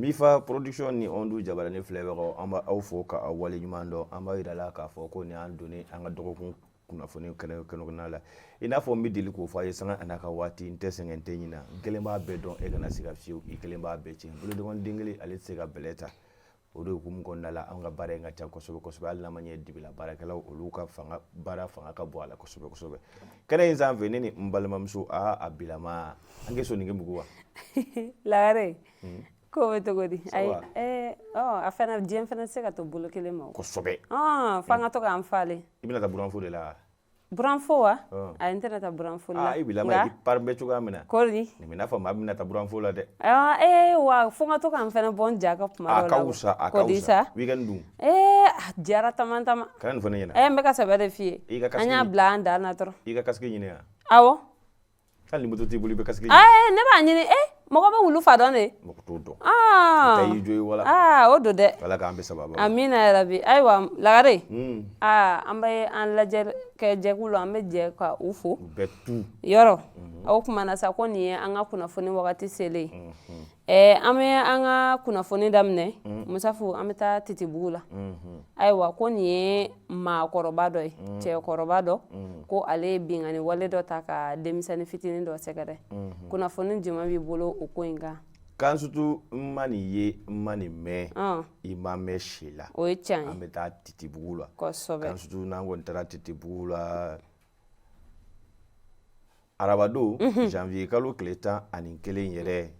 Mifa production ni ondu jabara ni flavor amba au fo ka awali nyumando amba idala ka fo ko ni andoni anga dogo kuna foni kana la ina fo midili ko fa yesanga anaka wati intesenge ntenyina gelemba bedon e kana siga fiu gelemba bechi bulu dogon dingli ale siga beleta odo kum konnala anga bare nga tan kosobe alla manye dibila barakala oluka fanga bara fanga ka boala kosobe kana inzam venini mbalma msu abilama ange so ninge muguwa lare ko weto godi ay afana diem fana sega to bolo kele ma kosobe fanga to am fale ibina ta buran fo de la buran fo wa a internet ta buran fo la ibila ma parbe chuga mina kori ni mina fa mabina ta buran fo la de wa fanga to am fana bon jaga ma akausa weekend dum jara tamantama kan fo ne yana me ka sabade fie anya blanda na tro iga kaske nyine awo kan limuto ti buli be kaske ne ba nyine mo ko be wulu fa don mo ko todo tay joy wala odo de wala ka ambe sababa amina ya rabbi aywa lagare ambe an lajer ke jegulu ambe je ka ufo betu yoro awu kuma na sa ko ni an ga kuna foni wakati sele ame an ga kuna foni damne musafu ameta titibula aywa ko ni ma koroba do che koroba do ko ale bingani wale do taka demisani fitini do segare kuna foni juma bi bolo o ko inga kan sutu mani me imame shila o echan ameta titibula kosobe kan sutu nango ntara titibula arabado janvier kalo kleta ani kelen yere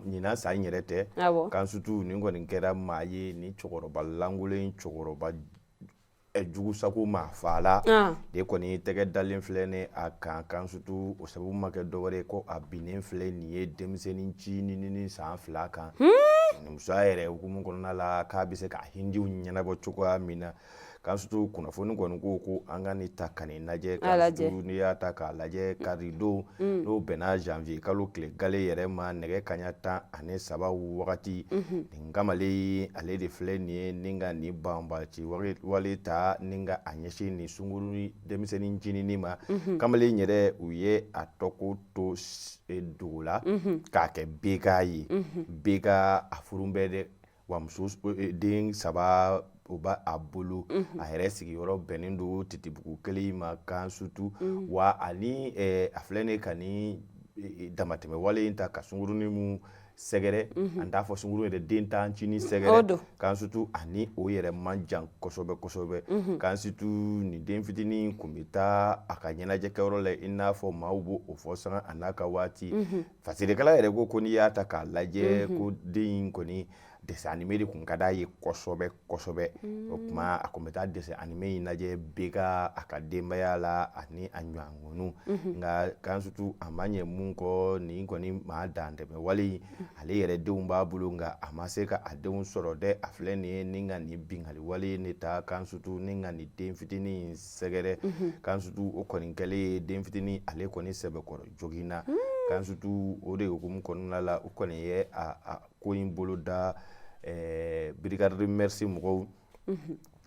nyina sa yere te kan sutu ni ngoni kera maye ni chokoroba langulen chokoroba jugu sako ma fala de koni tege dalen flene akan kan sutu o sabu make dowre ko abinen flene ye demsenin ci ni sa fla kan ni musa yere hukumun konna la ka bise ka hindi nyana bo chukwa mina kan sutu kuna fonu ko anga ni takani naje kan sutu ni ya taka laje karido no bena janvier kalo kle gale yere ma nege kanyata ane saba wakati ngamale ale de flene ninga ni bamba ci wale ta ninga anyeshi ni sunguru ni demiseni jini ni ma kamale nyere uye atoko to dola ka ke bega yi bega afurumbede wa msus ding saba oba abulu a yɛrɛ sigiyɔrɔ bɛnnen do titibugu kelen ma kan sutu wa ani afilɛne ka ni damatɛmɛ wale in ta ka sungurunin mu sɛgɛrɛ an t'a fɔ sungurun yɛrɛ den tan cini sɛgɛrɛ kan sutu ani o yɛrɛ man jan kosɛbɛ kan sutu ni den fitinin kun bɛ taa a ka ɲɛnajɛkɛyɔrɔ la i n'a fɔ maaw b'o o fɔ sanga a n'a ka waati fasirekɛla yɛrɛ ko n'i y'a ta k'a lajɛ ko den in kɔni dessin animé de kun ka d'a ye kosɛbɛ o kuma a kun bɛ taa dessin animé in lajɛ bega a ka denbaya la ani a ɲɔgɔngɔnu nka kan sutu a ma ɲɛ mun kɔ nin kɔni maa dan tɛmɛ wale ale yɛrɛ denw b'a bolo nka a ma se ka a denw sɔrɔ dɛ a filɛ nin ye ni ka nin bingali wale ne ta kan sutu ni ka nin den fitinin sɛgɛrɛ kan sutu o kɔni kɛlen den fitinin ale kɔni sɛbɛkɔrɔ joginna kan sutu o de hukumu kɔnɔna la o kɔni ye a ko in bolo da brigade merci mɔgɔw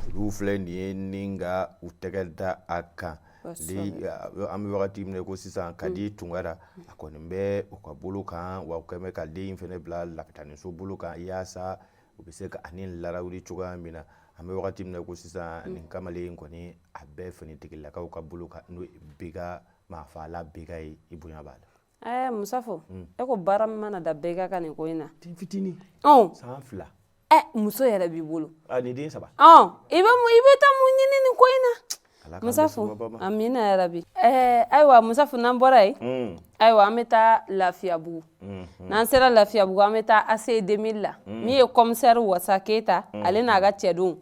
olu filɛ nin ye ni ka u tɛgɛ da a kan an bɛ wagati min ko sisan ka di Tunkara a kɔni bɛ u ka bolo kan wa u kɛn bɛ ka den fɛnɛ bila lapitaniso bolo kan yaasa u bɛ se ka ani larawuli cogoya min na an bɛ wagati min ko sisan nin kamalen kɔni a bɛɛ finitigilakaw ka bolo kan n'o bega maafala bega ye i bonya b'a la Musafo e ko baara min mana da bega ka nin ko in na den fitinin san fila muso yɛrɛ b'i bolo ni den saba i bɛ taa mun ɲini nin ko in na Musafo amina yarabi ayiwa Musafo n'an bɔra yen ayiwa an bɛ taa Lafiyabugu n'an sera Lafiyabugu an bɛ taa AC 2000 la min ye commissaire Wasa Keyita ale n'a ka cɛdenw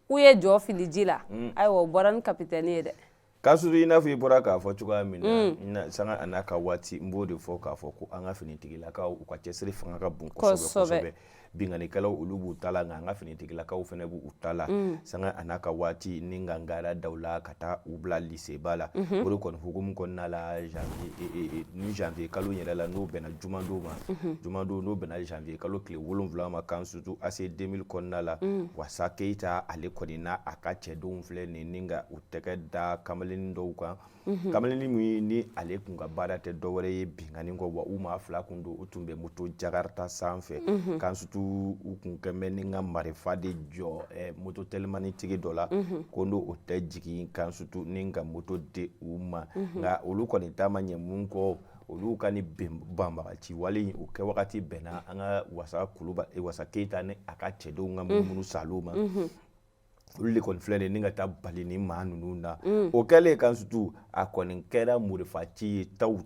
k'u ye jɔ fili ji la ayiwa o bɔra ni capitaine ye dɛ kasuru i n'a fɔ i bɔra k'a fɔ cogoya min na sanga a n'a ka waati n b'o de fɔ k'a fɔ ko an ka finitigilakaw u ka cɛsiri fanga ka bon kosɛbɛ binganikɛlaw olu b'u ta la nka an ka finitigilakaw fɛnɛ b'u ta la sanga a n'a ka waati ni ngangara daw la ka taa u bila lycée-ba la o de kɔni hukumu kɔnɔna la ni janvier kalo yɛrɛ la n'o bɛnna jumandon ma jumandon n'o bɛnna janvier kalo tile 7 ma kan surtout AC 2000 kɔnɔna la Wasa Keyita ale kɔni n'a a ka cɛdenw filɛ nin ni ka u tɛgɛ da kamalen kamalen dɔw kan kamalen ni ale kun ka baara tɛ dɔ wɛrɛ ye bingani kɔ wa u maa fila kun don u tun bɛ moto jakarta sanfɛ kan sutu u kun kɛmɛ ni ka marifa de jɔ moto telimani tigi dɔ la ko n'o o tɛ jigin kan sutu ni ka moto de u ma nka olu kɔni ta ma ɲɛ mun kɔ olu ka ni banbagaci wale o kɛ wagati bɛnna an ka wasa Keyita ni a ka cɛdenw ka munumunu salo ma olu de kɔni filɛ ni ka taa bali ni maa ninnu na o kɛlen kan sutu a kɔni kɛra morifaci ye taw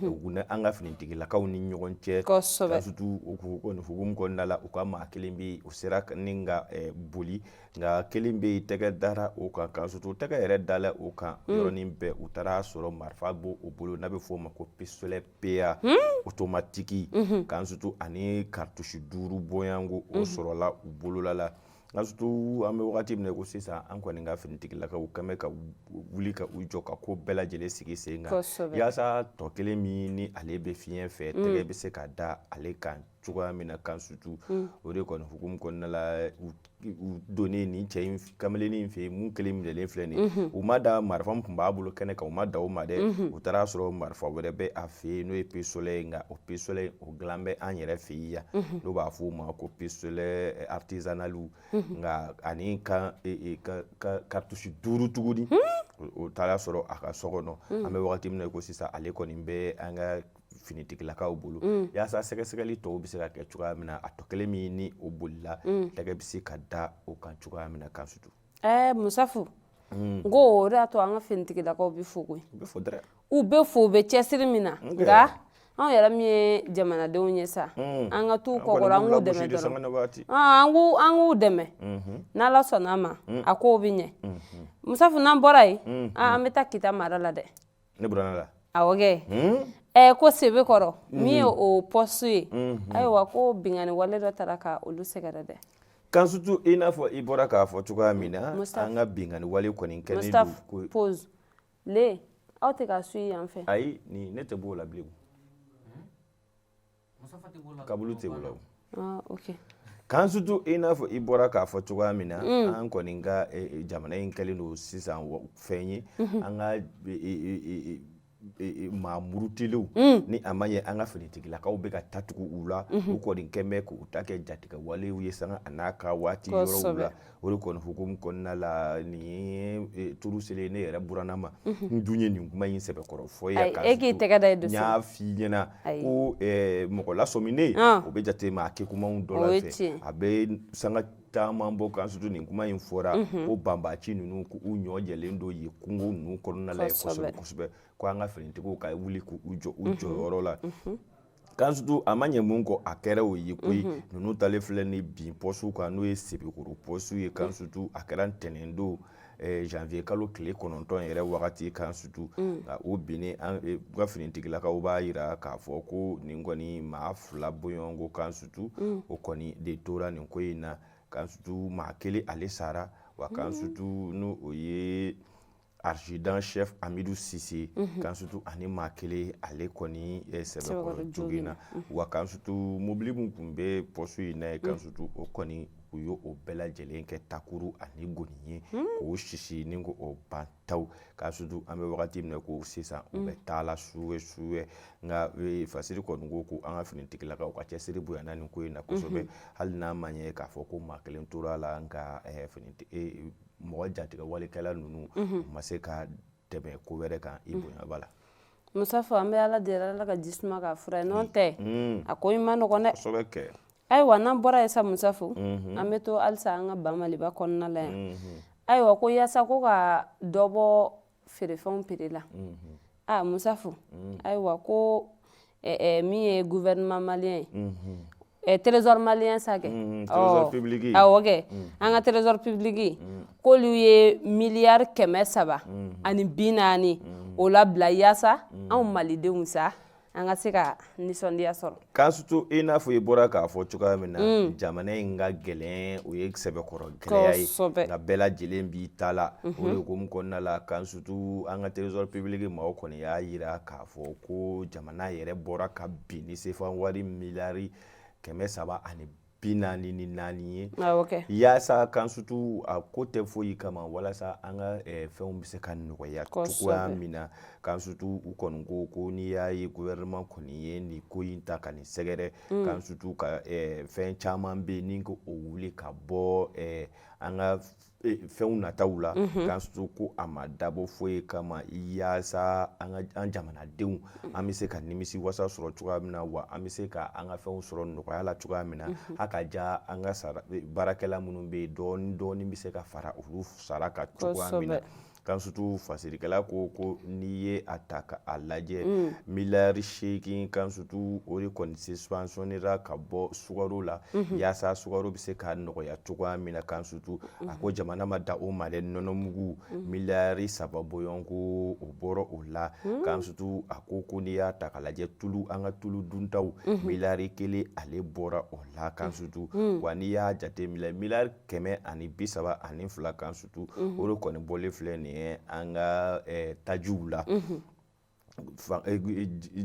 u ni an ka finitigilakaw ni ɲɔgɔn cɛ kan sutu o kɔni hukumu kɔnɔna la u ka maa kelen bɛ u sera ni ka boli nka kelen bɛ tɛgɛ dara o kan sutu tɛgɛ yɛrɛ dala o kan yɔrɔnin bɛɛ u taara sɔrɔ marifa b'o bolo n'a bɛ fɔ o ma ko pistolet PA automatique kan sutu ani karitusi 5 bɔyanko o sɔrɔla u bolola la nka sutu an bɛ wagati min na ko sisan an kɔni ka finitigilakaw kɛmɛ ka wuli ka u jɔ ka ko bɛɛ lajɛlen sigi sen kan yaasa tɔ kelen min ni ale bɛ fiɲɛ fɛ tɛgɛ bɛ se ka da ale kan cogoya min na kan sutu o de kɔni hukumu kɔnɔna la u donnen nin cɛ kamalen in fɛ mun kelen minɛlen filɛ nin u ma da marifa min tun b'a bolo kɛnɛ kan u ma da o ma dɛ u taara sɔrɔ marifa wɛrɛ bɛ a fɛ yen n'o ye pistolet nka o pistolet o dilan bɛ an yɛrɛ fɛ yen yan n'o b'a fɔ o ma ko pistolet artisanal nka ani ka karitusi 5 tuguni o taara sɔrɔ a ka so kɔnɔ an bɛ wagati min na ko sisan ale kɔni bɛ an ka finitigilakaw bolo yaasa sɛgɛsɛgɛli tɔw bɛ se ka kɛ cogoya min na a tɔ kelen min ni o bolila tɛgɛ bɛ se ka da o kan cogoya min na kan sutu Musafu n ko o de y'a to an ka finitigilakaw bɛ fo koyi u bɛ fo u bɛ cɛsiri min na nka anw yɛrɛ min ye jamanadenw ye sa an ka t'u kɔkɔrɔ an k'u dɛmɛ dɔrɔn an k'u dɛmɛ n'Ala sɔnn'a ma a kow bɛ ɲɛ Musafu n'an bɔra yen an bɛ taa Kita mara la dɛ ne buranna la awɔ kɛ ko Sebekɔrɔ min ye o poste ye ayiwa ko bingani wale dɔ taara ka olu sɛgɛrɛ dɛ kan sutu i n'a fɔ i bɔra k'a fɔ cogoya min na an ka bingani wale kɔni kɛlen don Mustafa pause le aw tɛ ka suit yan fɛ ayi ni ne tɛ b'o la bilen kabulu tɛ b'o la ok kan sutu i n'a fɔ i bɔra k'a fɔ cogoya min na an kɔni ka jamana in kɛlen don sisan fɛn ye an ka maa murutilenw ni a ma ɲɛ an ka finitigilakaw bɛ ka tatugu u la u kɔni kɛmɛ k'u ta kɛ jatigɛ walew ye sanga a n'a ka waati yɔrɔw la o de kɔni hukumu kɔnɔna la nin ye turu selen ne yɛrɛ buranna ma n dun ye nin kuma in sɛbɛkɔrɔ fɔ ye e k'i tɛgɛ da i dusu n y'a f'i ɲɛna ko mɔgɔ lasɔminen o bɛ jate maa kekumaw dɔ la fɛ a bɛ sanga caman bɔ kan sutu nin kuma in fɔra ko banbaci ninnu k'u ɲɔ jɛlen don yen kungo ninnu kɔnɔna la kosɛbɛ kosɛbɛ ko an ka finitigiw ka wuli k'u jɔ u jɔyɔrɔ la kan sutu a ma ɲɛ mun kɔ a kɛra o ye koyi ninnu talen filɛ ni bin pɔsiw kan n'o ye Sebekɔrɔ pɔsiw ye kan sutu a kɛra ntɛnɛn don janvier kalo tile 9 yɛrɛ wagati kan sutu o binnen an ka finitigilakaw b'a yira k'a fɔ ko nin kɔni maa fila bɔɲɔgɔnko kan sutu o kɔni de tora nin ko in na kan sutu maa kelen ale sara wa kan sutu n'o o ye archidan chef Amidou Sise kan sutu ani maa kelen ale kɔni Sɛbɛkɔrɔ joginna wa kan sutu mobili mun kun bɛ pɔsu in na ye kan sutu o kɔni u y'o bɛɛ lajɛlen kɛ takuru ani goni ye k'o sisi ni k'o ban taw kan sutu an bɛ wagati min na ko sisan u bɛ taa la suwɛ nka fasiri kɔni ko an ka finitigilakaw ka cɛsiri bonyana nin ko in na kosɛbɛ hali n'a ma ɲɛ k'a fɔ ko maa kelen tora la nka mɔgɔ jatigɛ walekɛla ninnu ma se ka tɛmɛ ko wɛrɛ kan i bonya b'a la Musafu an bɛ Ala deli Ala ka jisuma k'a fura ye n'o tɛ a ko in ma nɔgɔn dɛ kosɛbɛ kɛ ayiwa n'an bɔra yen sa Musafu an bɛ to halisa an ka ba Maliba kɔnɔna la yan ayiwa ko yaasa ko ka dɔ bɔ feerefɛnw prix la Musafu ayiwa ko min ye gouvernement malien ye trésor malien sa kɛ trésor public awɔ kɛ an ka trésor public k'olu ye miliyari 300 ani 40 o labila yaasa anw malidenw sa an ka se ka nisɔndiya sɔrɔ kan sutu i n'a fɔ i bɔra k'a fɔ cogoya min na jamana in ka gɛlɛn o ye Sɛbɛkɔrɔ gɛlɛya ye nka bɛɛ lajɛlen b'i ta la o de hukumu kɔnɔna la kan sutu an ka trésor public maaw kɔni y'a yira k'a fɔ ko jamana yɛrɛ bɔra ka bin ni CFA wari miliyari 300 ani 40 ni 4 ye yaasa kan sutu a ko tɛ foyi kama walasa an ka fɛnw bɛ se ka nɔgɔya cogoya min na kan sutu u kɔni ko n'i y'a ye gouvernement kɔni ye nin ko in ta ka nin sɛgɛrɛ kan sutu ka fɛn caman bɛ ni ko o wuli ka bɔ an ka fɛnw nataw la kan sutu ko a ma dabɔ foyi kama yaasa an jamanadenw an bɛ se ka nimisi wasa sɔrɔ cogoya min na wa an bɛ se ka an ka fɛnw sɔrɔ nɔgɔya la cogoya min na a ka ja an ka baarakɛla minnu bɛ yen dɔɔni bɛ se ka fara olu sara ka cogoya min na kan sutu fasirikɛla ko n'i ye a ta k'a lajɛ miliyari 8 kan sutu o de kɔni suspensionnera ka bɔ sukaro la yaasa sukaro bɛ se ka nɔgɔya cogoya min na kan sutu a ko jamana ma da o ma dɛ nɔnɔmugu miliyari 3 bɔɲɔn ko o bɔra o la kan sutu a ko n'i y'a ta k'a lajɛ tulu an ka tulu duntaw miliyari 1 ale bɔra o la kan sutu wa n'i y'a jate miliyari 132 kan sutu o de kɔni bɔlen filɛ nin an ka tajiw la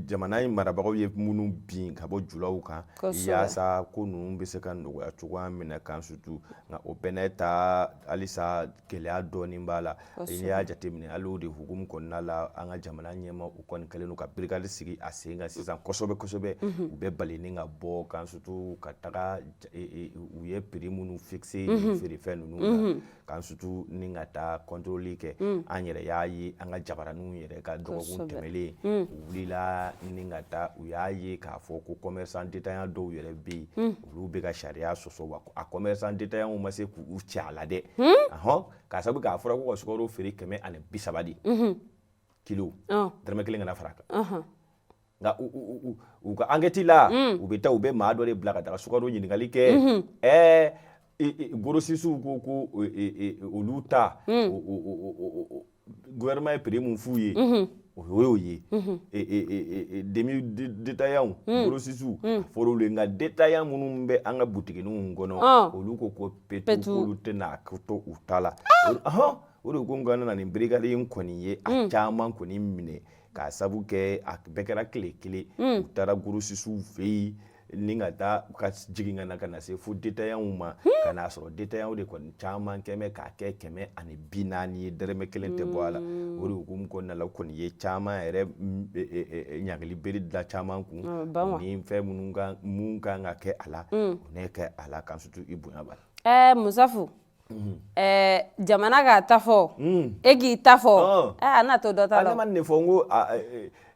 jamana in marabagaw ye minnu bin ka bɔ julaw kan yaasa ko ninnu bɛ se ka nɔgɔya cogoya min na kan sutu nka o bɛɛ ta halisa gɛlɛya dɔɔni b'a la n'i y'a jateminɛ hali o de hukumu kɔnɔna la an ka jamana ɲɛma u kɔni kɛlen don ka birikali sigi a sen kan sisan kosɛbɛ u bɛ bali ni ka bɔ kan sutu ka taga u ye prix minnu fixe feerefɛn ninnu na kan sutu ni ka taa contrôle kɛ an yɛrɛ y'a ye an ka jabaraninw yɛrɛ ka dɔgɔkun tɛmɛlen u wulila ni ka taa u y'a ye k'a fɔ ko commerçant détaillant dɔw yɛrɛ bɛ yen olu bɛ ka sariya sɔsɔ wa a commerçant détaillant ma se k'u cɛ a la dɛ k'a sababu k'a fɔra ko ka sukaro feere 130 de kilo dɔrɔmɛ 1 kana fara kan nka u ka enquête la u bɛ taa u bɛ maa dɔ de bila ka taa sukaro ɲininkali kɛ gorosisiw ko olu ta gouvernement ye prix mun f'u ye o y'o ye demi détaillant gorosisiw fɔra olu ye nka détaillant minnu bɛ an ka butikininw kɔnɔ olu ko petu olu tɛna to u ta la o de ko n ka na nin birikali in kɔni ye a caman kɔni minɛ k'a sabu kɛ a bɛɛ kɛra tile kelen u taara gorosisiw fɛ yen ni ka taa ka jigin ka na se fo détaillant ma ka n'a sɔrɔ détaillant de kɔni caman kɛmɛ k'a kɛ 140 ye dɛrɛmɛ 1 tɛ bɔ a la o de hukumu kɔnɔna la kɔni ye caman yɛrɛ ɲagili bere da caman kun ni fɛn mun kan ka kɛ a la o ne kɛ a la kan sutu i bonya bala Musafu jamana k'a ta fɔ e k'i ta fɔ a n'a to dɔ ta la ne ma nin fɔ n ko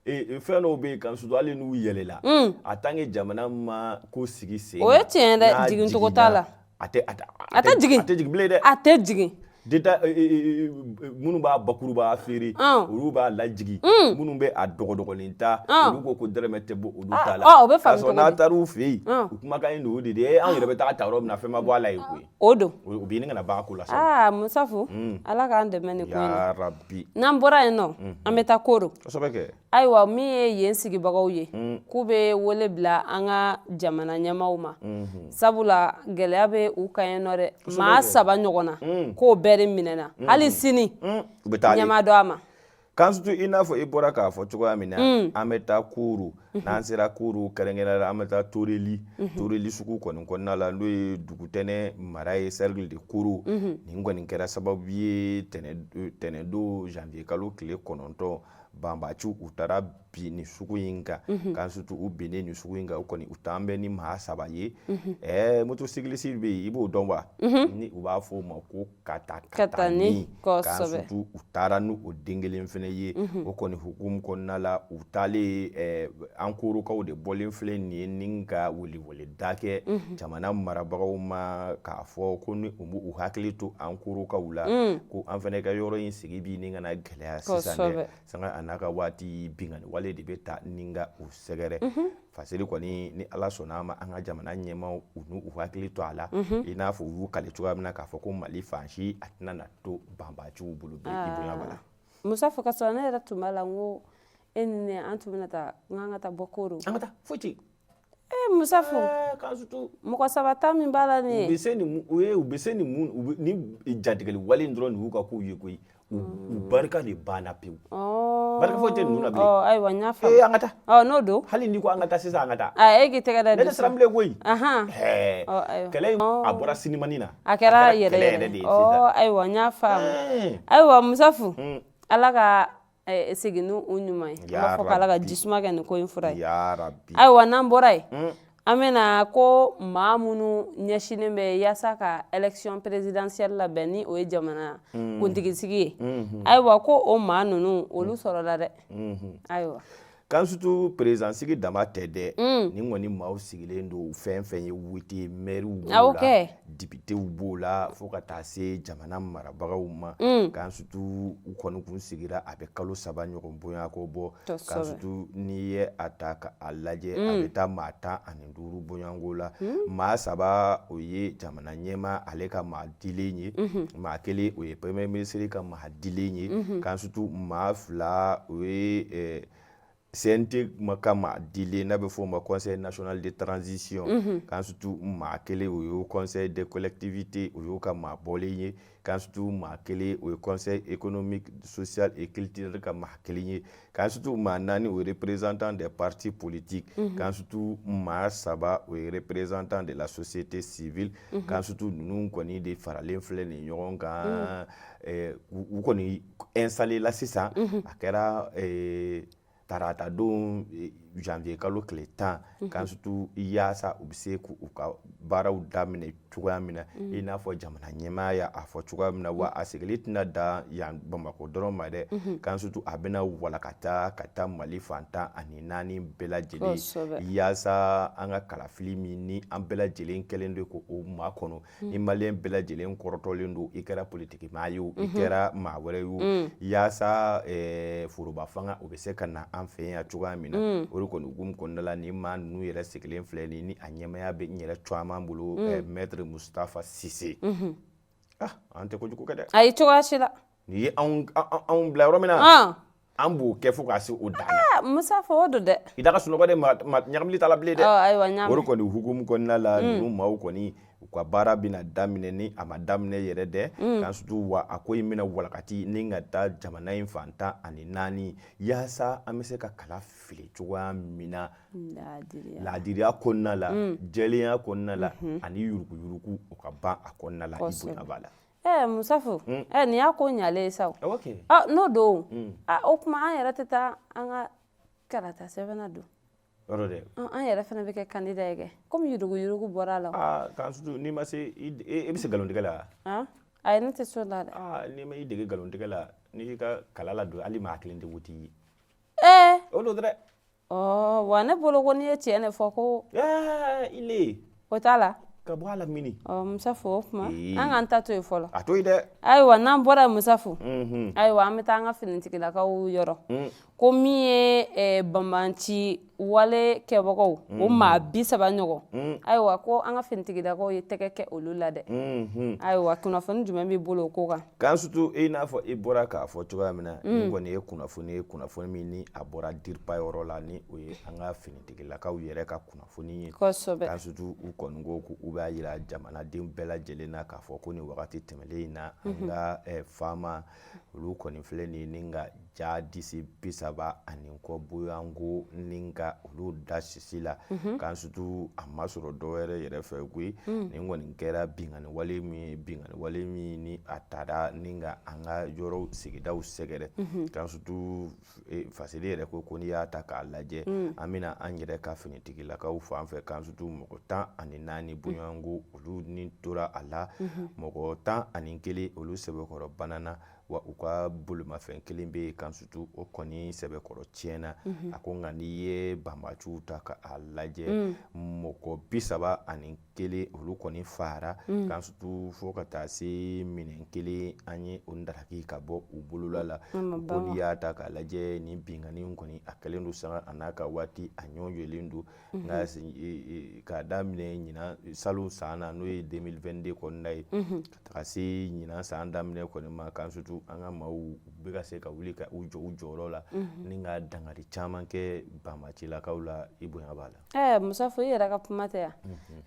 fɛn dɔw bɛ yen kan sutu hali n'u yɛlɛla a tant que jamana ma ko sigi sen o ye tiɲɛ dɛ jigin cogo t'a la a tɛ jigin bilen dɛ a tɛ jigin minnu b'a bakuruba feere olu b'a lajigi minnu bɛ a dɔgɔdɔgɔlen ta olu ko dɛrɛmɛ tɛ bɔ olu ta la o bɛ faamu cogo di n'a taara u fɛ yen u kumakan in de o de ye an yɛrɛ bɛ taa yɔrɔ min na fɛn ma bɔ a la yen koyi o don u bɛ ɲini ka na bagan ko la Musafu ala k'an dɛmɛ nin ko in na yarabi n'an bɔra yen nɔ an bɛ taa Koro kosɛbɛ kɛ ayiwa min ye yen sigibagaw ye k'u bɛ wele bila an ka jamana ɲɛmaaw ma sabula gɛlɛya bɛ u kan yen nɔ dɛ maa 7 ɲɔgɔn na k'o bɛɛ de minɛna hali sini ɲɛmaa dɔ a ma kan sutu i n'a fɔ i bɔra k'a fɔ cogoya min na an bɛ taa Koro n'an sera Koro kɛrɛnkɛrɛnnenya la an bɛ taa Toreli sugu kɔni kɔnɔna la n'o ye dugutɛnɛ mara ye cercle de Koro nin kɔni kɛra sababu ye tɛnɛndon janvier kalo tile 9 banbaciw u taara bin nin sugu in kan kan sutu u binnen nin sugu in kan u kɔni u t'an bɛ ni maa 7 ye motocycliste bɛ yen i b'o dɔn wa ni u b'a fɔ o ma ko katani kan sutu u taara n'o den kelen fana ye o kɔni hukumu kɔnɔna la u taalen an Korokaw de bɔlen filɛ nin ye ni ka weleweleda kɛ jamana marabagaw ma k'a fɔ ko ni u hakili to an Korokaw la ko an fana ka yɔrɔ in sigi bi ni ka na gɛlɛya sisan dɛ sanga a n'a ka waati bingani wale de bɛ ta ni ka u sɛgɛrɛ fasiri kɔni ni ala sɔnna ma an ka jamana ɲɛmaw u hakili to a la i n'a fɔ u y'u kale cogoya min na k'a fɔ ko Mali fansi a tɛna na to banbaciw bolo bi i bonya bala Musafu ka sɔrɔ ne yɛrɛ tun b'a la n ko e ni ne an tun bɛna taa n ka taa bɔ Koro an ka taa foyi ci Musafu kan sutu mɔgɔ 7 ta min b'a la ne u bɛ se ni mun ni jatigɛli wale in dɔrɔn de y'u ka kow ye koyi u barika de banna pewu barka fo te nuna bile ayiwa n y'a faamu an ka taa n'o don hali ni ko an ka taa sisan an ka taa e k'i tɛgɛ da ne tɛ siran bilen koyi ayiwa kɛlɛ a bɔra sinimani na a kɛra yɛrɛ de ye ayiwa n y'a faamu ayiwa Musafu Ala ka segin n'u ɲuman ye n b'a fɔ k'Ala ka jisuma kɛ nin ko in fura ye ayiwa n'an bɔra yen an bɛna ko maa minnu ɲɛsinnen bɛ yaasa ka élection présidentielle labɛn ni o ye jamana kuntigisigi ye ayiwa ko o maa ninnu olu sɔrɔla dɛ ayiwa kan sutu présidentsigi dama tɛ dɛ ni kɔni maaw sigilen don fɛn fɛn ye wite maires b'o la députés b'o la fo ka taa se jamana marabagaw ma kan sutu u kɔni kun sigira a bɛ kalo 3 ɲɔgɔn bonya ko bɔ kan sutu n'i ye a ta ka a lajɛ a bɛ taa maa 15 bonyanko la maa 3 o ye jamana ɲɛma ale ka maa dilen ye maa 1 o ye premier ministre ka maa dilen ye kan sutu maa 2 o ye CNT ka maa dilen n'a bɛ fɔ o ma conseil national de transition kan sutu maa 1 o ye conseil des collectivités o y'o ka maa bɔlen ye kan sutu maa 1 o ye conseil économique social et culturel ka maa 1 ye kan sutu maa 4 o ye représentant des partis politiques kan sutu maa 3 o ye représentant de la société civile kan sutu ninnu kɔni de faralen filɛ nin ɲɔgɔn kan u kɔni installé la sisan a kɛra tarata don janvier kalo tile 10 kan sutu yaasa u bɛ se k'u ka baaraw daminɛ cogoya min na i n'a fɔ jamana ɲɛmaa y'a fɔ cogoya min na wa a sigili tɛna dan yan Bamakɔ dɔrɔn ma dɛ kan sutu a bɛna walakata ka taa Mali fantan ani 4 bɛɛ lajɛlen yaasa an ka kalafili min ni an bɛɛ lajɛlen kɛlen don ko o maa kɔnɔ ni maliyɛn bɛɛ lajɛlen kɔrɔtɔlen don i kɛra politiki maa ye o i kɛra maa wɛrɛ ye o yaasa foroba fanga o bɛ se ka na an fɛ yan cogoya min na o de kɔni hukumu kɔnɔna la ni maa ninnu yɛrɛ sigilen filɛ nin ni a ɲɛmaya bɛ n yɛrɛ caman bolo maître Mustafa Cissé an tɛ kojugu kɛ dɛ ayi cogoya si la ni ye anw bila yɔrɔ min na an b'o kɛ fo ka se o dan na Musafa o don dɛ i da ka sunɔgɔ de ɲagamili t'a la bilen dɛ ayiwa ɲaami o de kɔni hukumu kɔnɔna la ninnu maaw kɔni u ka baara bɛna daminɛ ni a ma daminɛ yɛrɛ dɛ kan sutu wa a ko in bɛna walakati ni ka taa jamana in fantan ani 4 yaasa an bɛ se ka kala fili cogoya min na laadiriya kɔnɔna la jɛlenya kɔnɔna la ani yuruguyurugu o ka ban a kɔnɔna la i bonya b'a la Musafu nin y'a ko ɲalen ye sa n'o don o kuma an yɛrɛ tɛ taa an ka karata sɛbɛnna don an yɛrɛ fana bɛ kɛ candidat ye kɛ komi yurugu-yurugu bɔra a la kan sutu n'i ma se i bɛ se nkalontigɛ la ayi ne tɛ so la dɛ n'i ma i dege nkalontigɛ la n'i ka kala la don hali maa 1 tɛ wuti ye o don dɛ wa ne bolo ko n'i ye tiɲɛ de fɔ ko ile o t'a la ka bɔ a la mini Musafu o kuma an k'an ta to yen fɔlɔ a to yen dɛ ayiwa n'an bɔra yen Musafu ayiwa an bɛ taa an ka finitigilakaw yɔrɔ ko min ye banbanci wale kɛbagaw o maa 30 ɲɔgɔn ayiwa ko an ka finitigilakaw ye tɛgɛ kɛ olu la dɛ ayiwa kunnafoni jumɛn b'i bolo o ko kan kan sutu i n'a fɔ i bɔra k'a fɔ cogoya min na ni kɔni ye kunnafoni min ni a bɔra diriba yɔrɔ la ni o ye an ka finitigilakaw yɛrɛ ka kunnafoni ye kosɛbɛ kan sutu u kɔni ko u b'a jira jamanaden bɛɛ lajɛlen na k'a fɔ ko ni wagati tɛmɛlen in na an ka faama olu kɔni filɛ nin ni ka ja disi 30 ani kɔ boyanko ni ka olu da sisi la kan sutu a ma sɔrɔ dɔwɛrɛ yɛrɛ fɛ koyi nin kɔni kɛra bingani wale min ni a taara ni ka an ka yɔrɔw sigidaw sɛgɛrɛ kan sutu fasili yɛrɛ ko n'i y'a ta k'a lajɛ an bɛna an yɛrɛ ka finitigilakaw fan fɛ kan sutu mɔgɔ 14 bonyanko olu ni tora a la mɔgɔ 11 olu sɛbɛkɔrɔ banana wa u ka bolomafɛn 1 bɛ yen kan sutu o kɔni sɛbɛkɔrɔ tiɲɛna a ko nka n'i ye banbaciw ta k'a lajɛ mɔgɔ 31 olu kɔni fara kan sutu fo ka taa se minɛn 1 an ye o daraki ka bɔ u bolola la ko n'i y'a ta k'a lajɛ ni bingani kɔni a kɛlen don sanga a n'a ka waati a ɲɔgɔnjɛlen don nka k'a daminɛ ɲinan salon san na n'o ye 2022 kɔnɔna ye ka taga se ɲinan san daminɛ kɔni ma kan sutu an ka maaw bɛ ka se ka wuli ka u jɔ u jɔyɔrɔ la ni ka dangari caman kɛ banbacilakaw la i bonya b'a la Musafu i yɛrɛ ka kuma tɛ yan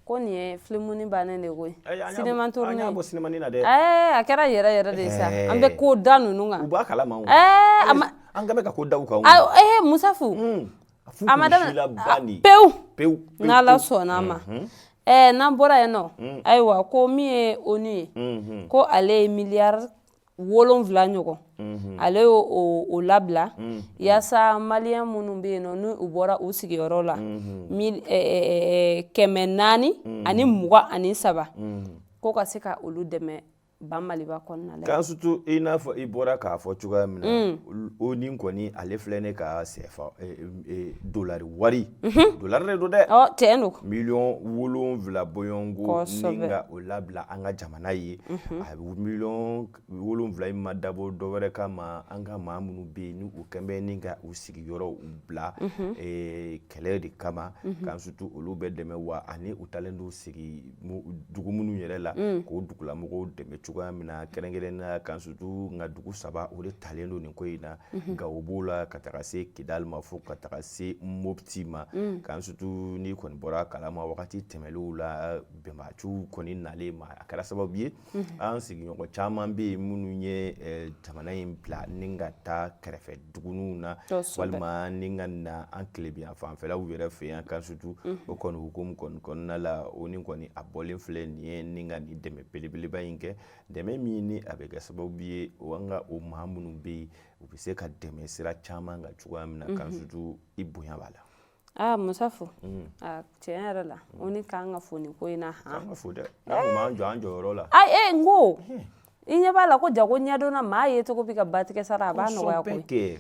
ko nin ye filimuni bannen de koyi sinema tourné an y'a bɔ sinemani na dɛ a kɛra yɛrɛ yɛrɛ de sa an bɛ ko da ninnu kan u b'a kalama an ka bɛ ka ko daw kan Musafu amada peu n'ala sɔnna ma n'an bɔra yen nɔ ayiwa ko min ye ONU ye ko ale ye miliyari 7 ɲɔgɔn ale y'o labila yaasa maliyɛn minnu bɛ yen nɔ n'u bɔra u sigiyɔrɔ la 423 ko ka se ka olu dɛmɛ ban Maliba kɔnɔna la kan surtout i n'a fɔ i bɔra k'a fɔ cogoya min na ONU kɔni ale filɛ ne ka CFA dolari wari dolari de don dɛ tiɲɛ don miliyɔn 7 bɔɲɔngo ni ka o labila an ka jamana ye a miliyɔn 7 in ma dabɔ dɔwɛrɛ kama an ka maa minnu bɛ yen ni u kɛn bɛ ni ka u sigiyɔrɔ bila kɛlɛ de kama kan surtout olu bɛ dɛmɛ wa ani u talen don sigi dugu minnu yɛrɛ la k'o dugulamɔgɔw dɛmɛ cogoya min na kɛrɛnkɛrɛnnenya kan surtout nka dugu 3 o de talen don nin ko in na Gawo b'o la ka taga se Kidali ma fo ka taga se Mopti ma kan surtout ni kɔni bɔra kalama wagati tɛmɛlenw la bɛnbatiw kɔni nalen ma a kɛra sababu ye an sigiɲɔgɔn caman bɛ yen minnu ye jamana in bila ni ka taa kɛrɛfɛ duguninw na walima ni ka na an tilebiya fanfɛlaw yɛrɛ fɛ yan kan surtout o kɔni hukumu kɔni kɔnɔna la o ni kɔni a bɔlen filɛ nin ye ni ka nin dɛmɛ belebeleba in kɛ dɛmɛ min ni a bɛ kɛ sababu ye o an ka o maa minnu bɛ yen u bɛ se ka dɛmɛ sira caman kan cogoya min na kan surtout i bonya b'a la Musafu tiɲɛ yɛrɛ la o ni k'an ka fo nin ko in na an ka fo dɛ n'a kun b'an jɔ an jɔyɔrɔ la n ko i ɲɛ b'a la ko jago ɲɛdɔnna maa ye cogo bɛ ka batigɛ sara a b'a nɔgɔya koyi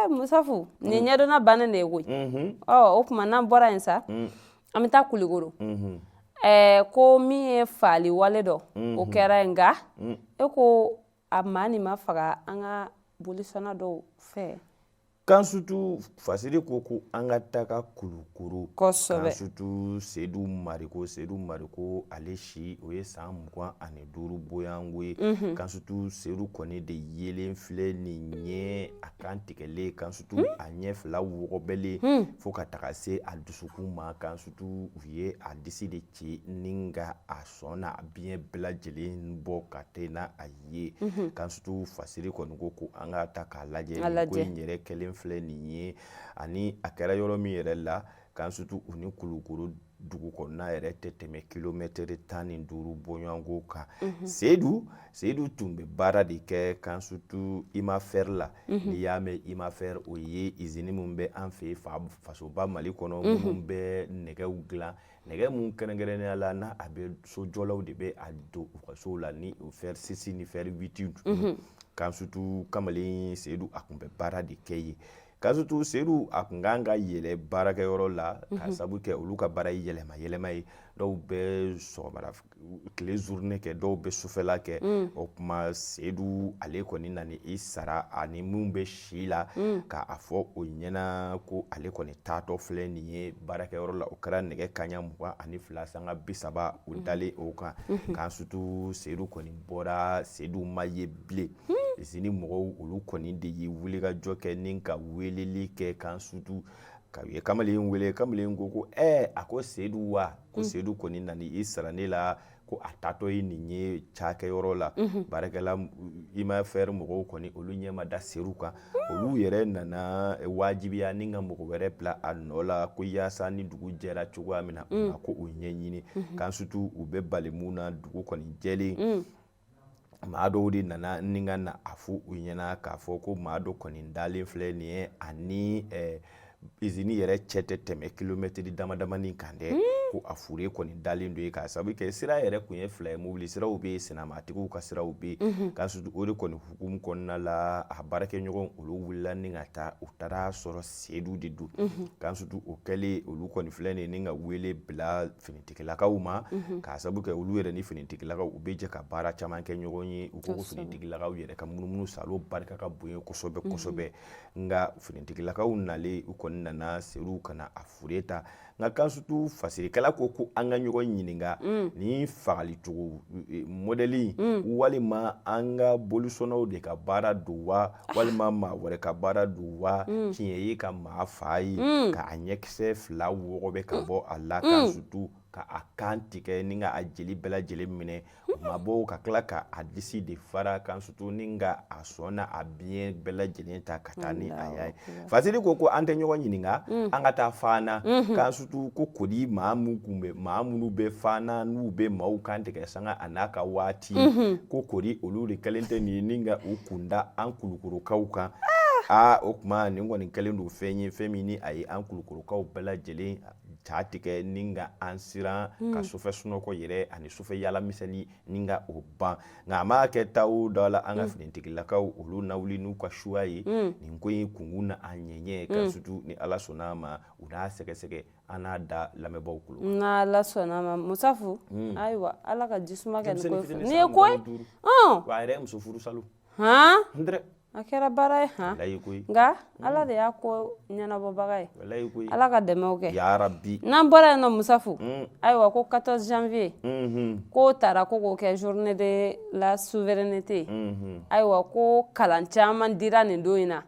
Musafu nin ɲɛdɔnna bannen de ye koyi o tuma n'an bɔra yen sa an bɛ taa Kulikoro ko min ye faali wale dɔ o kɛra yen nka e ko a maa nin ma faga an ka bolisɔnna dɔw fɛ kan surtout Fasiri ko an ka taga Kulukoro kosɛbɛ kan surtout Seydou Mariko ale si o ye san 25 bɔyango ye kan surtout Seydou kɔni de yelen filɛ nin ye a kan tigɛlen kan surtout a ɲɛ fila wɔgɔbɛlen fo ka taga se a dusukun ma kan surtout u ye a disi de ci ni ka a sɔnna a biɲɛ bɛɛ lajɛlen bɔ ka taa n'a a ye kan surtout Fasiri kɔni ko an ka ta k'a lajɛ ko in yɛrɛ kɛlen filɛ nin ye ani a kɛra yɔrɔ min yɛrɛ la kan surtout u ni Kulukoro dugu kɔnɔna yɛrɛ tɛ tɛmɛ kilomètre 15 bɔɲɔngo kan Seydou tun bɛ baara de kɛ kan surtout IMAFER la n'i y'a mɛn IMAFER o ye usine min bɛ an fɛ fasoba Mali kɔnɔ minnu bɛ nɛgɛw dilan nɛgɛ mun kɛrɛnkɛrɛnnenya la n'a a bɛ sojɔlaw de bɛ a don u ka sow la ni o fer 6 ni fer 8 kan surtout kamalen Seydou a tun bɛ baara de kɛ yen kan surtout Seydou a tun kan ka yɛlɛ baarakɛyɔrɔ la ka sabu kɛ olu ka baara ye yɛlɛma ye dɔw bɛ sɔgɔmada tile journée kɛ dɔw bɛ sufɛla kɛ o kuma Seydou ale kɔni nani i sara ani mun bɛ si la ka a fɔ o ɲɛna ko ale kɔni taatɔ filɛ nin ye baarakɛyɔrɔ la o kɛra nɛgɛ kaɲa 22 sanga 30 o dalen o kan kan surtout Seydou kɔni bɔra Seydou ma ye bilen usine mɔgɔw olu kɔni de ye wulikajɔ kɛ ni ka weleli kɛ kan surtout ka ye kamalen wele kamalen ko a ko Seydou wa ko Seydou kɔni nani i sara ne la ko a taatɔ ye nin ye cakɛyɔrɔ la baarakɛla IMAFER mɔgɔw kɔni olu ɲɛma da Seydou kan olu yɛrɛ nana wajibiya ni ka mɔgɔ wɛrɛ bila a nɔ la ko yaasa ni dugu jɛra cogoya min na ko o ɲɛɲini kan surtout u bɛ bali mun na dugu kɔni jɛlen maa dɔw de nana ni ka na a fɔ u ɲɛna k'a fɔ ko maa dɔ kɔni dalen filɛ nin ye ani usine yɛrɛ cɛ tɛ tɛmɛ kilomètre damadamanin kan dɛ ko a fure kɔni dalen don ye k'a sababu kɛ sira yɛrɛ kun ye fila ye mobili siraw bɛ yen senamatigiw ka siraw bɛ yen k'a surtout o de kɔni hukumu kɔnɔna la a baarakɛɲɔgɔn olu wulila ni ka taa u taara sɔrɔ Seydou de don k'a surtout o kɛlen olu kɔni filɛ nin ye ni ka wele bila finitigilakaw ma k'a sababu kɛ olu yɛrɛ ni finitigilakaw u bɛ jɛ ka baara caman kɛ ɲɔgɔn ye u ko finitigilakaw yɛrɛ ka munumunu salo barika ka bon ye kosɛbɛ nka finitigilakaw nalen u kɔni nana Seydou kana a fure ta nka kan surtout Fasirikɛla ko an ka ɲɔgɔn ɲininka ni fagali cogo modèle walima an ka bolisɔnnaw de ka baara don wa walima maa wɛrɛ ka baara don wa tiɲɛ ye ka maa fa ye ka a ɲɛkisɛ 2 wɔgɔbɛ ka bɔ a la kan surtout ka a kan tigɛ ni ka a jeli bɛɛ lajɛlen minɛ ma bɔ ka tila ka a disi de fara kan sutu ni ka a sɔnna a biɲɛ bɛɛ lajɛlen ta ka taa ni a y'a ye fasiri ko an tɛ ɲɔgɔn ɲininka an ka taa fana kan sutu ko kodi maa minnu bɛ fana n'u bɛ maaw kan tigɛ sanga a n'a ka waati ko kodi olu de kɛlen tɛ nin ni ka u kunda an kulukorokaw kan o kuma nin kɔni kɛlen don fɛn ye fɛn min ni a ye an kulukorokaw bɛɛ lajɛlen ca tigɛ ni ka an siran ka sofɛ sunɔgɔ yɛrɛ ani sofɛ yala misɛnni ni ka o ban nka a ma kɛ taa o dɔ la an ka finitigilakaw olu na wuli n'u ka suya ye nin ko in kunkun na a ɲɛɲɛ ka sutu ni ala sɔnna ma u n'a sɛgɛsɛgɛ an n'a da lamɛnbaw kulo n'ala sɔnna ma musafu ayiwa ala ka jisuma kɛ nin ko ni ye koyi wa a yɛrɛ muso furu salo a kɛra baara ye nka ala de y'a ko ɲɛnabɔbaga ye ala ka dɛmɛw kɛ yarabi n'an bɔra yen nɔ musafu ayiwa ko 14 janvier k'o taara ko k'o kɛ journée de la souveraineté ayiwa ko kalan caman dira nin don in na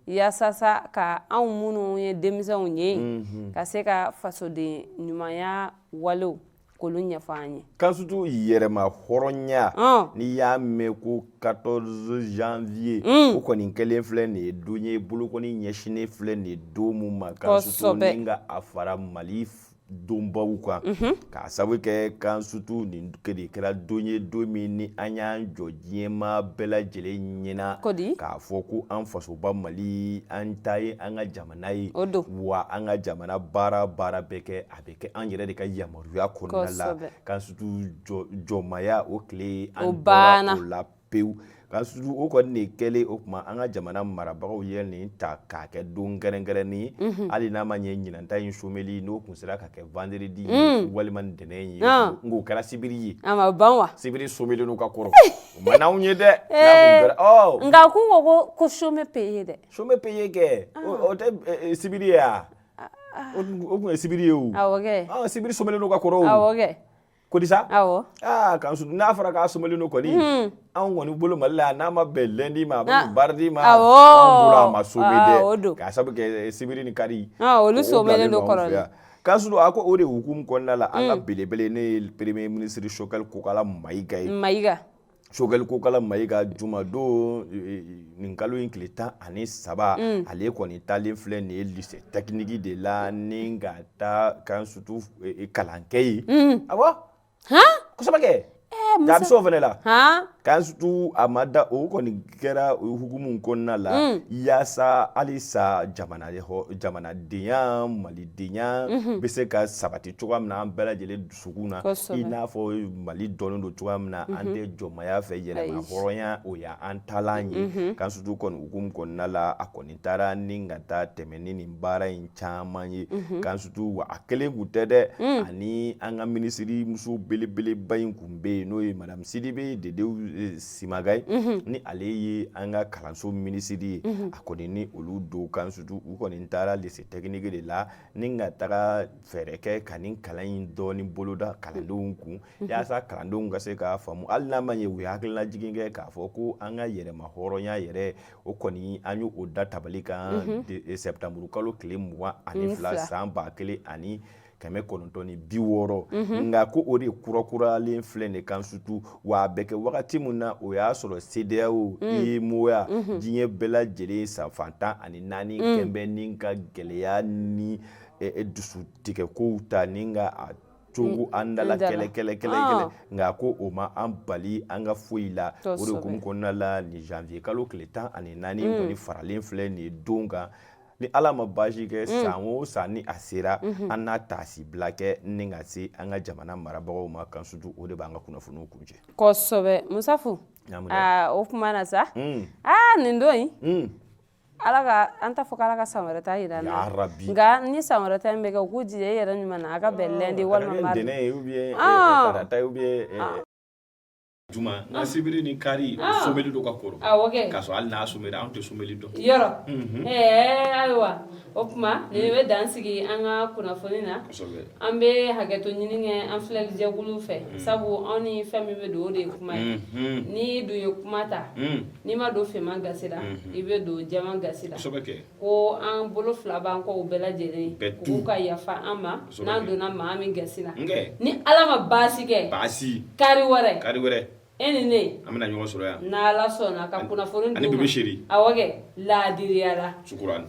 yaasa sa ka anw minnu ye denmisɛnw ye ka se ka fasoden ɲumanya walew k'olu ɲɛfɔ an ye kan sutu yɛrɛma hɔrɔnya n'i y'a mɛn ko 14 janvier o kɔni kɛlen filɛ nin ye don ye bolokɔni ɲɛsinnen filɛ nin ye don mun ma kan sutu ni ka a fara Mali donbaw kan k'a sababu kɛ kan sutu nin de kɛra don ye don min ni an y'an jɔ diɲɛma bɛɛ lajɛlen ɲɛna k'a fɔ ko an fasoba Mali an ta ye an ka jamana ye wa an ka jamana baara bɛɛ kɛ a bɛ kɛ an yɛrɛ de ka yamaruya kɔnɔna la kan sutu jɔmaya o tile an bɔra o la pewu kan sutu o kɔni de kɛlen o kuma an ka jamana marabagaw ye nin ta k'a kɛ don gɛrɛngɛrɛnni hali n'a ma ɲɛ ɲinanta in someli n'o kun sera ka kɛ vendredi ye walima ntɛnɛn ye nk'o kɛra sibiri ye a ma ban wa sibiri someli n'u ka kɔrɔ o ma n'anw ye dɛ nka k'u ko chômé payé dɛ chômé payé kɛ o tɛ sibiri ye wa o kun ye sibiri ye o awɔ kɛ sibiri someli n'u ka kɔrɔ o awɔ kɛ kodisa awɔ kan sutu n'a fɔra k'a someli n'o kɔni anw kɔni bolo Mali la n'a ma bɛn lundi ma a bɛ mardi ma anw bolo a ma somé dɛ k'a sabu kɛ sibiri ni kari olu somelen don kɔrɔlen kan sutu a ko o de hukumu kɔnɔna la an ka belebele ne ye premier ministre Choguel Kokala Mayiga ye Choguel Kokala Mayiga jumadon nin kalo in tile 13 ale kɔni talen filɛ nin ye lycée technique de la ni ka taa kan sutu kalankɛ ye awɔ kosɛbɛ kɛ jaabiso fana la kan sutu a ma da o kɔni kɛra hukumu kɔnɔna la yaasa halisa jamanadenya malidenya bɛ se ka sabati cogoya min na an bɛɛ lajɛlen dusukun na i n'a fɔ Mali dɔnnen don cogoya min na an tɛ jɔnmaya fɛ yɛlɛma hɔrɔnya o y'an taalan ye kan sutu kɔni hukumu kɔnɔna la a kɔni taara ni ka taa tɛmɛ ni nin baara in caman ye kan sutu wa a kelen kun tɛ dɛ ani an ka minisiri muso belebeleba in kun bɛ yen n'o ye madame Sidibe Dedewu Simagayi ni ale ye an ka kalanso minisiri ye a kɔni ni olu don kan sutu u kɔni taara lycée technique de la ni ka taga fɛɛrɛ kɛ ka nin kalan in dɔɔni boloda kalandenw kun yaasa kalandenw ka se k'a faamu hali n'a ma ɲɛ u ye hakililajigin kɛ k'a fɔ ko an ka yɛrɛma hɔrɔnya yɛrɛ o kɔni an y'o da tabali kan septembre kalo tile 22 san 1960 nka ko o de kurakuralen filɛ nin kan sutu wa a bɛ kɛ wagati min na o y'a sɔrɔ CEDEAO UEMOA diɲɛ bɛɛ lajɛlen san 14 kɛnbɛ ni ka gɛlɛya ni dusutigɛkow ta ni ka a cogo an dala kɛlɛ nka ko o ma an bali an ka foyi la o de kun kɔnɔna la ni janvier kalo tile 14 kɔni faralen filɛ nin don kan ni ala ma baasi kɛ san o san ni a sera an n'a taasi bila kɛ ni ka se an ka jamana marabagaw ma kan sutu o de b'an ka kunnafoniw kuncɛ kosɛbɛ Musafu o kuma na sa nin don in ala ka an t'a fɔ k'ala ka san wɛrɛ ta yira n na nka ni san wɛrɛ ta in bɛ kɛ u k'u jija i yɛrɛ ɲuman na a ka bɛn lundi walima mardi Juma na sibiri ni kari someli do ka koro ka so al na someli an te someli do yoro aywa opma ni be dansigi anga kuna fonina ambe hageto nyininge an flel jagulu fe sabu oni fami be do de kuma ni du yokumata ni ma do fe mangasira ibe do jama gasira ko an bolo flaba ko bela jere ko ka yafa ama nan do na ma mi gasira ni alama basike basi kari wore enine amina nyongo soro ya na la sona ka kuna fonina ani bebe sheri awage la diriyala shukran